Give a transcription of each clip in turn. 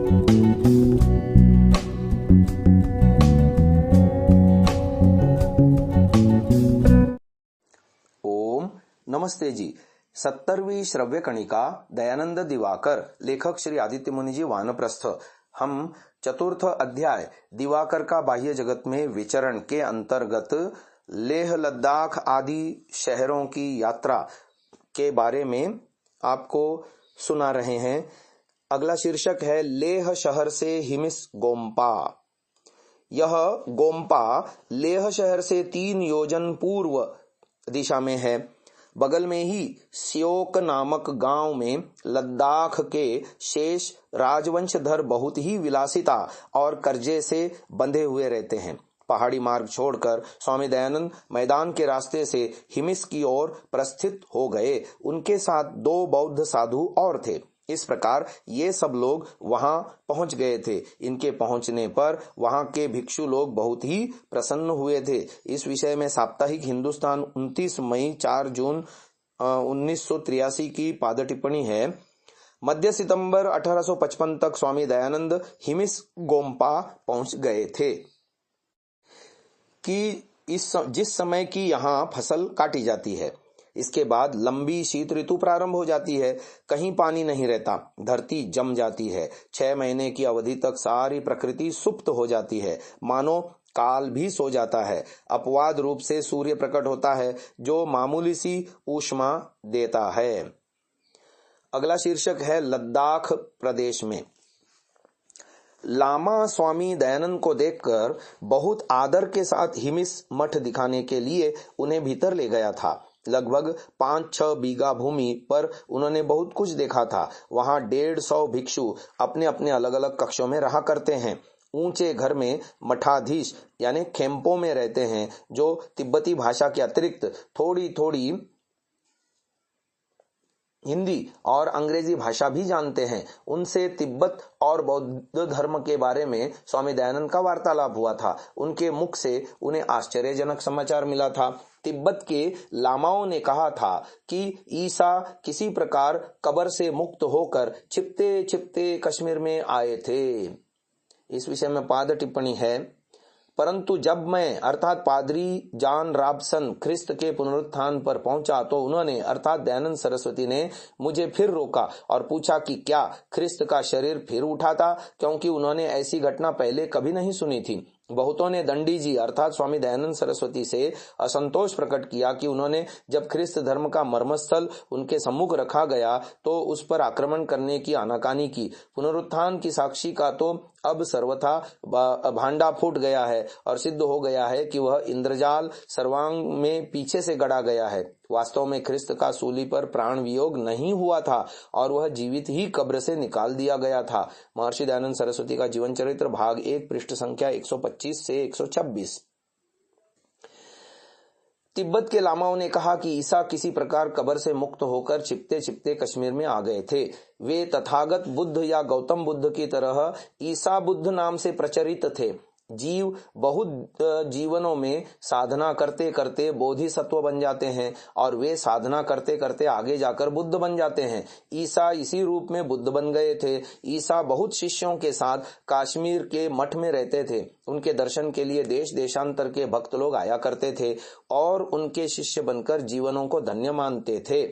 ओम नमस्ते जी। 70वीं श्रव्य कणिका दयानंद दिवाकर, लेखक श्री आदित्य मुनि जी, वानप्रस्थ। हम चतुर्थ अध्याय दिवाकर का बाह्य जगत में विचरण के अंतर्गत लेह लद्दाख आदि शहरों की यात्रा के बारे में आपको सुना रहे हैं। अगला शीर्षक है लेह शहर से हिमिस गोम्पा। यह गोम्पा लेह शहर से 3 योजन पूर्व दिशा में है। बगल में ही स्योक नामक गांव में लद्दाख के शेष राजवंशधर बहुत ही विलासिता और कर्जे से बंधे हुए रहते हैं। पहाड़ी मार्ग छोड़कर स्वामी दयानंद मैदान के रास्ते से हिमिस की ओर प्रस्थित हो गए। उनके साथ 2 बौद्ध साधु और थे। इस प्रकार ये सब लोग वहां पहुंच गए थे। इनके पहुंचने पर वहां के भिक्षु लोग बहुत ही प्रसन्न हुए थे। इस विषय में साप्ताहिक हिंदुस्तान 29 मई 4 जून 1983 की पाद टिप्पणी है। मध्य सितंबर 1855 तक स्वामी दयानंद हिमिस गोम्पा पहुंच गए थे कि जिस समय की यहाँ फसल काटी जाती है। इसके बाद लंबी शीत ऋतु प्रारंभ हो जाती है। कहीं पानी नहीं रहता, धरती जम जाती है। 6 महीने की अवधि तक सारी प्रकृति सुप्त हो जाती है, मानो काल भी सो जाता है। अपवाद रूप से सूर्य प्रकट होता है, जो मामूली सी ऊष्मा देता है। अगला शीर्षक है लद्दाख प्रदेश में। लामा स्वामी दयानंद को देखकर बहुत आदर के साथ हिमिस मठ दिखाने के लिए उन्हें भीतर ले गया था। लगभग 5-6 बीघा भूमि पर उन्होंने बहुत कुछ देखा था। वहां 150 भिक्षु अपने अपने अलग अलग कक्षों में रहा करते हैं। ऊंचे घर में मठाधीश यानी खेम्पो में रहते हैं, जो तिब्बती भाषा के अतिरिक्त थोड़ी थोड़ी हिंदी और अंग्रेजी भाषा भी जानते हैं। उनसे तिब्बत और बौद्ध धर्म के बारे में स्वामी दयानंद का वार्तालाप हुआ था। उनके मुख से उन्हें आश्चर्यजनक समाचार मिला था। तिब्बत के लामाओं ने कहा था कि ईसा किसी प्रकार कब्र से मुक्त होकर छिपते छिपते कश्मीर में आए थे। इस विषय में पाद टिप्पणी है। परंतु जब मैं अर्थात पादरी जॉन रॉबसन ख्रिस्त के पुनरुत्थान पर पहुंचा तो उन्होंने अर्थात दयानंद सरस्वती ने मुझे फिर रोका और पूछा कि क्या ख्रिस्त का शरीर फिर उठा था, क्योंकि उन्होंने ऐसी घटना पहले कभी नहीं सुनी थी। बहुतों ने दंडी जी अर्थात स्वामी दयानंद सरस्वती से असंतोष प्रकट किया कि उन्होंने जब ख्रिस्त धर्म का मर्मस्थल उनके सम्मुख रखा गया तो उस पर आक्रमण करने की आनाकानी की। पुनरुत्थान की साक्षी का तो अब सर्वथा भांडा फूट गया है और सिद्ध हो गया है कि वह इंद्रजाल सर्वांग में पीछे से गड़ा गया है। वास्तव में ख्रिस्त का सूली पर प्राण वियोग नहीं हुआ था और वह जीवित ही कब्र से निकाल दिया गया था। महर्षि दयानंद सरस्वती का जीवन चरित्र भाग 1 पृष्ठ संख्या 125 से 126। तिब्बत के लामाओं ने कहा कि ईसा किसी प्रकार कब्र से मुक्त होकर छिपते छिपते कश्मीर में आ गए थे। वे तथागत बुद्ध या गौतम बुद्ध की तरह ईसा बुद्ध नाम से प्रचलित थे। जीव बहुत जीवनों में साधना करते करते बोधिसत्व बन जाते हैं और वे साधना करते करते आगे जाकर बुद्ध बन जाते हैं। ईसा इसी रूप में बुद्ध बन गए थे। ईसा बहुत शिष्यों के साथ कश्मीर के मठ में रहते थे। उनके दर्शन के लिए देश देशांतर के भक्त लोग आया करते थे और उनके शिष्य बनकर जीवनों को धन्य मानते थे।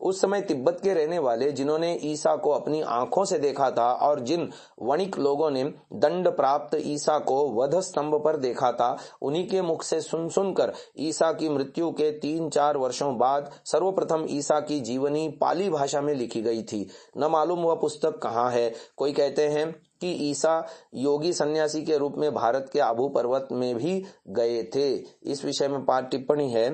उस समय तिब्बत के रहने वाले जिन्होंने ईसा को अपनी आंखों से देखा था और जिन वणिक लोगों ने दंड प्राप्त ईसा को वध स्तंभ पर देखा था, उन्हीं के मुख से सुन सुनकर ईसा की मृत्यु के 3-4 वर्षों बाद सर्वप्रथम ईसा की जीवनी पाली भाषा में लिखी गई थी। न मालूम वह पुस्तक कहाँ है। कोई कहते हैं कि ईसा योगी सन्यासी के रूप में भारत के आबू पर्वत में भी गए थे। इस विषय में पाठ टिप्पणी है।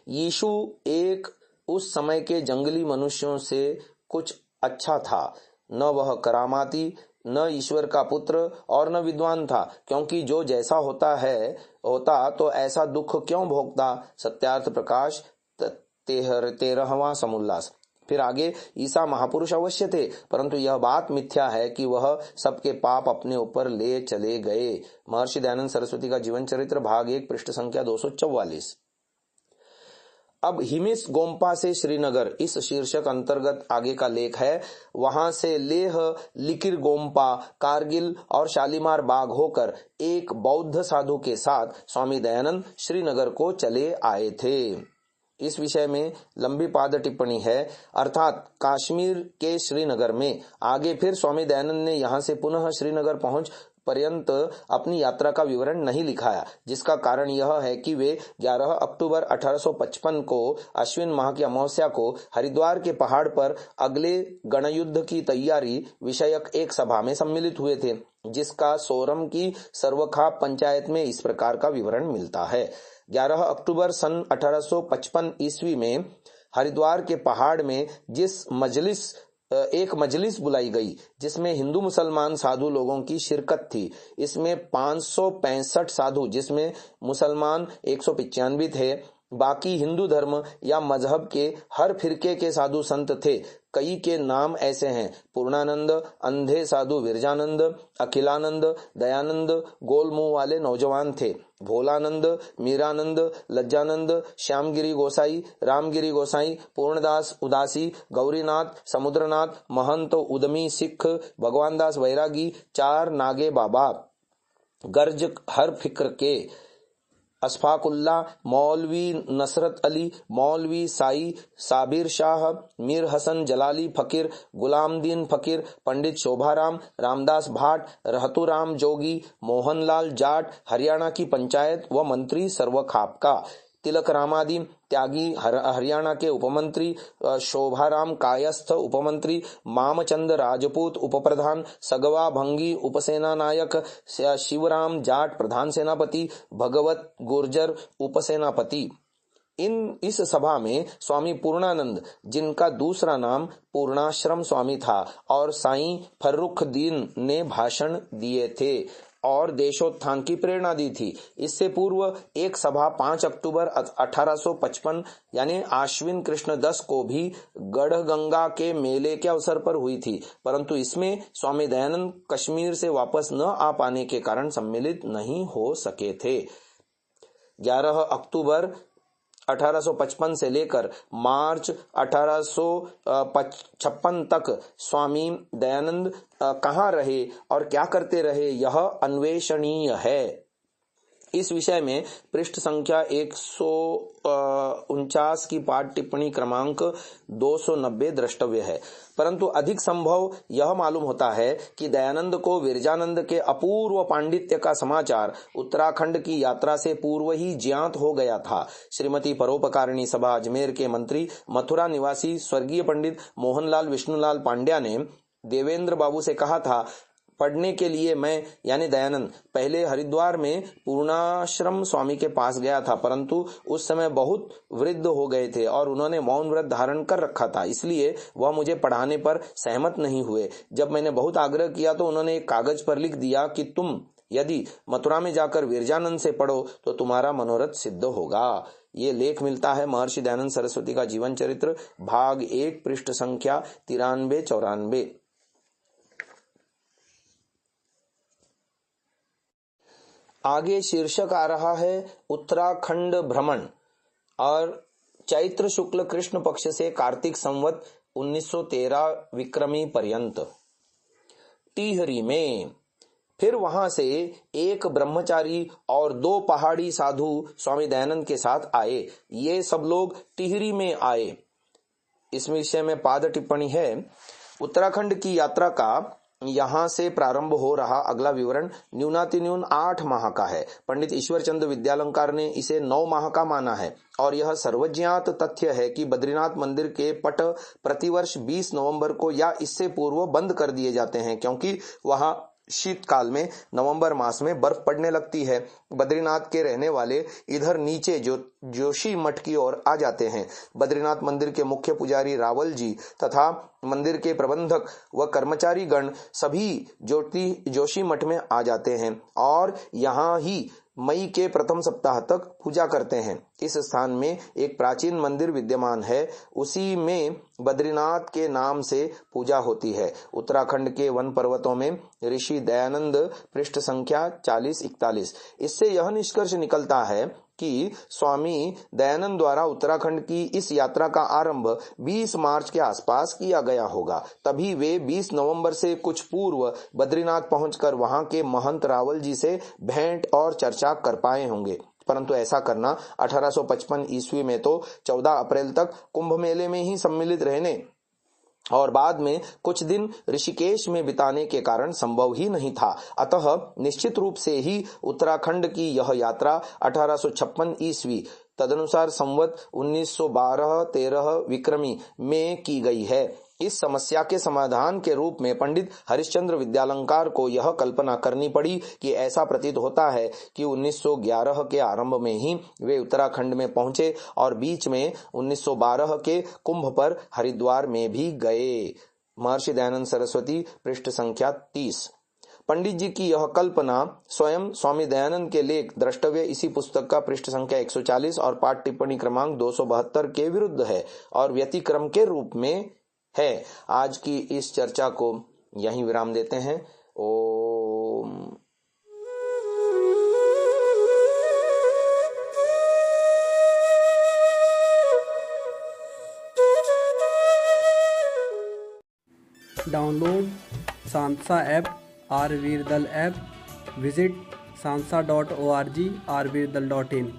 यीशु एक उस समय के जंगली मनुष्यों से कुछ अच्छा था। न वह करामाती, न ईश्वर का पुत्र और न विद्वान था, क्योंकि जो जैसा होता तो ऐसा दुख क्यों भोगता। सत्यार्थ प्रकाश 13वां समुल्लास। फिर आगे, ईसा महापुरुष अवश्य थे, परंतु यह बात मिथ्या है कि वह सबके पाप अपने ऊपर ले चले गए। महर्षि दयानंद सरस्वती का जीवन चरित्र भाग 1 पृष्ठ संख्या 244। अब हिमिस गोम्पा से श्रीनगर इस शीर्षक अंतर्गत आगे का लेख है। वहां से लेह, लिकिर गोम्पा, कारगिल और शालीमार बाग होकर एक बौद्ध साधु के साथ स्वामी दयानंद श्रीनगर को चले आए थे। इस विषय में लंबी पाद टिप्पणी है, अर्थात कश्मीर के श्रीनगर में। आगे फिर स्वामी दयानंद ने यहाँ से पुनः श्रीनगर पहुंच पर्यंत अपनी यात्रा का विवरण नहीं लिखाया, जिसका कारण यह है कि वे 11 अक्टूबर 1855 को अश्विन माह की अमावस्या को हरिद्वार के पहाड़ पर अगले गणयुद्ध की तैयारी विषयक एक सभा में सम्मिलित हुए थे, जिसका सोरम की सर्वखा पंचायत में इस प्रकार का विवरण मिलता है। 11 अक्टूबर सन 1855 ईस्वी में हरिद्वार के पहाड़ में एक मजलिस बुलाई गई, जिसमें हिंदू मुसलमान साधु लोगों की शिरकत थी। इसमें 565 साधु, जिसमें मुसलमान 195 थे, बाकी हिंदू धर्म या मजहब के हर फिरके के साधु संत थे। कई के नाम ऐसे हैं: पूर्णानंद, अंधे साधु विरजानंद, अखिलानंद, दयानंद, गोल मुंह वाले नौजवान थे, भोलानंद, मीरानंद, लज्जानंद, श्यामगिरी गोसाई, रामगिरी गोसाई, पूर्णदास उदासी, गौरीनाथ, समुद्रनाथ, महंत उदमी सिख, भगवान दास वैरागी, चार नागे बाबा, गर्ज हर फिक्र के, अशफाकुल्ला, मौलवी नसरत अली, मौलवी साई, साबिर शाह, मीर हसन जलाली फकीर, गुलामदीन फकीर, पंडित शोभाराम, रामदास भाट, रहतुराम जोगी, मोहनलाल जाट, हरियाणा की पंचायत व मंत्री सर्वखापका, तिलक रामादी त्यागी हरियाणा के उपमंत्री, शोभाराम कायस्थ उपमंत्री, मामचंद राजपूत उपप्रधान, सगवा भंगी उपसेना नायक, शिवराम जाट प्रधान सेनापति, भगवत गुर्जर उपसेनापति। इस सभा में स्वामी पूर्णानंद, जिनका दूसरा नाम पूर्णाश्रम स्वामी था, और साईं फर्रुखदीन ने भाषण दिए थे और देशोत्थान की प्रेरणा दी थी। इससे पूर्व एक सभा 5 अक्टूबर 1855 यानी आश्विन कृष्ण 10 को भी गढ़गंगा के मेले के अवसर पर हुई थी, परंतु इसमें स्वामी दयानंद कश्मीर से वापस न आ पाने के कारण सम्मिलित नहीं हो सके थे। 11 अक्टूबर 1855 से लेकर मार्च 1856 तक स्वामी दयानंद कहाँ रहे और क्या करते रहे, यह अन्वेषणीय है। इस विषय में पृष्ठ संख्या 149 की पाठ टिप्पणी क्रमांक 290 द्रष्टव्य है, परंतु अधिक संभव यह मालूम होता है कि दयानंद को विरजानंद के अपूर्व पांडित्य का समाचार उत्तराखंड की यात्रा से पूर्व ही ज्ञात हो गया था। श्रीमती परोपकारिणी सभा अजमेर के मंत्री, मथुरा निवासी स्वर्गीय पंडित मोहनलाल विष्णुलाल पांड्या ने देवेंद्र बाबू से कहा था, पढ़ने के लिए मैं यानी दयानंद पहले हरिद्वार में पूर्णाश्रम स्वामी के पास गया था, परंतु उस समय बहुत वृद्ध हो गए थे और उन्होंने मौन व्रत धारण कर रखा था, इसलिए वह मुझे पढ़ाने पर सहमत नहीं हुए। जब मैंने बहुत आग्रह किया तो उन्होंने एक कागज पर लिख दिया कि तुम यदि मथुरा में जाकर विरजानंद से पढ़ो तो तुम्हारा मनोरथ सिद्ध होगा। ये लेख मिलता है महर्षि दयानंद सरस्वती का जीवन चरित्र, भाग 1, पृष्ठ संख्या 93-94। आगे शीर्षक आ रहा है उत्तराखंड भ्रमण, और चैत्र शुक्ल कृष्ण पक्ष से कार्तिक संवत 1913 विक्रमी पर्यंत। टिहरी में फिर वहां से एक ब्रह्मचारी और 2 पहाड़ी साधु स्वामी दयानंद के साथ आए। ये सब लोग टिहरी में आए। इस विषय में पाद टिप्पणी है, उत्तराखंड की यात्रा का यहाँ से प्रारंभ हो रहा अगला विवरण न्यूनातिन्यून 8 माह का है। पंडित ईश्वर चंद्र विद्यालंकार ने इसे 9 माह का माना है, और यह सर्वज्ञात तथ्य है कि बद्रीनाथ मंदिर के पट प्रतिवर्ष 20 नवंबर को या इससे पूर्व बंद कर दिए जाते हैं, क्योंकि वहां शीतकाल में नवंबर मास में बर्फ पड़ने लगती है। बद्रीनाथ के रहने वाले इधर नीचे जोशी मठ की ओर आ जाते हैं। बद्रीनाथ मंदिर के मुख्य पुजारी रावल जी तथा मंदिर के प्रबंधक व कर्मचारी गण सभी जोशी मठ में आ जाते हैं और यहाँ ही मई के प्रथम सप्ताह तक पूजा करते हैं। इस स्थान में एक प्राचीन मंदिर विद्यमान है, उसी में बद्रीनाथ के नाम से पूजा होती है। उत्तराखंड के वन पर्वतों में ऋषि दयानंद, पृष्ठ संख्या 40-41। इससे यह निष्कर्ष निकलता है कि स्वामी दयानंद द्वारा उत्तराखंड की इस यात्रा का आरंभ 20 मार्च के आसपास किया गया होगा। तभी वे 20 नवंबर से कुछ पूर्व बद्रीनाथ पहुंचकर वहां के महंत रावल जी से भेंट और चर्चा कर पाए होंगे। परंतु ऐसा करना 1855 ईस्वी में तो 14 अप्रैल तक कुंभ मेले में ही सम्मिलित रहने और बाद में कुछ दिन ऋषिकेश में बिताने के कारण संभव ही नहीं था। अतः निश्चित रूप से ही उत्तराखंड की यह यात्रा 1856 ईस्वी तदनुसार संवत 1912-13 विक्रमी में की गई है। इस समस्या के समाधान के रूप में पंडित हरिश्चंद्र विद्यालंकार को यह कल्पना करनी पड़ी कि ऐसा प्रतीत होता है कि 1911 के आरंभ में ही वे उत्तराखंड में पहुंचे और बीच में 1912 के कुंभ पर हरिद्वार में भी गए। महर्षि दयानंद सरस्वती, पृष्ठ संख्या 30। पंडित जी की यह कल्पना स्वयं स्वामी दयानंद के लेख द्रष्टव्य इसी पुस्तक का पृष्ठ संख्या 140 और पाठ टिप्पणी क्रमांक 272 के विरुद्ध है और व्यतिक्रम के रूप में है। आज की इस चर्चा को यहीं विराम देते हैं। ओम। डाउनलोड सांसा ऐप, आरवीरदल ऐप, विजिट sansa.org, rvirdal.in।